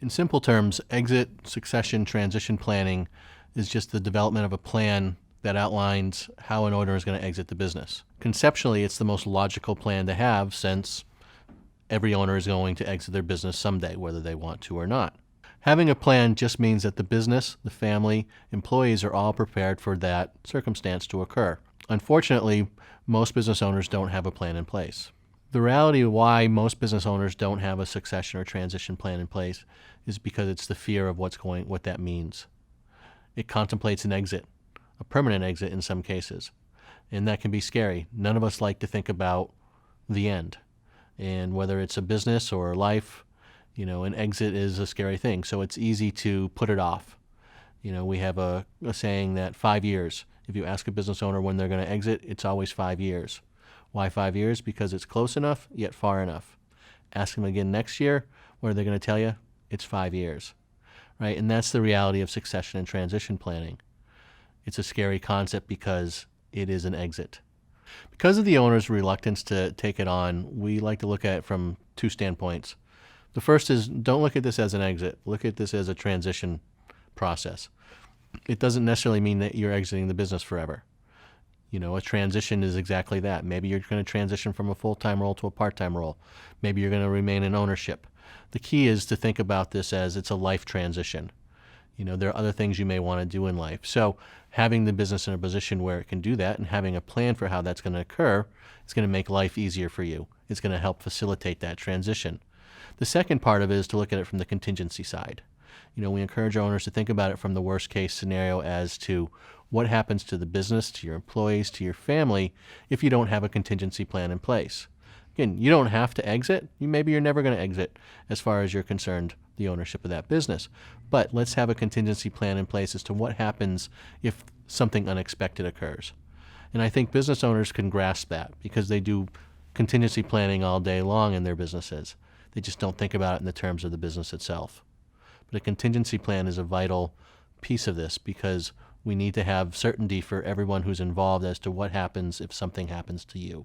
In simple terms, exit, succession, transition planning is just the development of a plan that outlines how an owner is going to exit the business. Conceptually, it's the most logical plan to have since every owner is going to exit their business someday, whether they want to or not. Having a plan just means that the business, the family, employees are all prepared for that circumstance to occur. Unfortunately, most business owners don't have a plan in place. The reality of why most business owners don't have a succession or transition plan in place is because it's the fear of what that means. It contemplates an exit, a permanent exit in some cases, and that can be scary. None of us like to think about the end, and whether it's a business or life, an exit is a scary thing. So it's easy to put it off. We have a saying that 5 years. If you ask a business owner when they're going to exit, it's always 5 years. Why 5 years? Because it's close enough, yet far enough. Ask them again next year, what are they going to tell you? It's 5 years, right? And that's the reality of succession and transition planning. It's a scary concept because it is an exit. Because of the owner's reluctance to take it on, we like to look at it from two standpoints. The first is, don't look at this as an exit. Look at this as a transition process. It doesn't necessarily mean that you're exiting the business forever. A transition is exactly that. Maybe you're going to transition from a full-time role to a part-time role. Maybe you're going to remain in ownership. The key is to think about this as it's a life transition. There are other things you may want to do in life. So having the business in a position where it can do that and having a plan for how that's going to occur, it's going to make life easier for you. It's going to help facilitate that transition. The second part of it is to look at it from the contingency side. We encourage owners to think about it from the worst case scenario as to what happens to the business, to your employees, to your family if you don't have a contingency plan in place. Again, you don't have to exit. Maybe you're never going to exit as far as you're concerned, the ownership of that business. But let's have a contingency plan in place as to what happens if something unexpected occurs. And I think business owners can grasp that because they do contingency planning all day long in their businesses. They just don't think about it in the terms of the business itself. But a contingency plan is a vital piece of this because we need to have certainty for everyone who's involved as to what happens if something happens to you.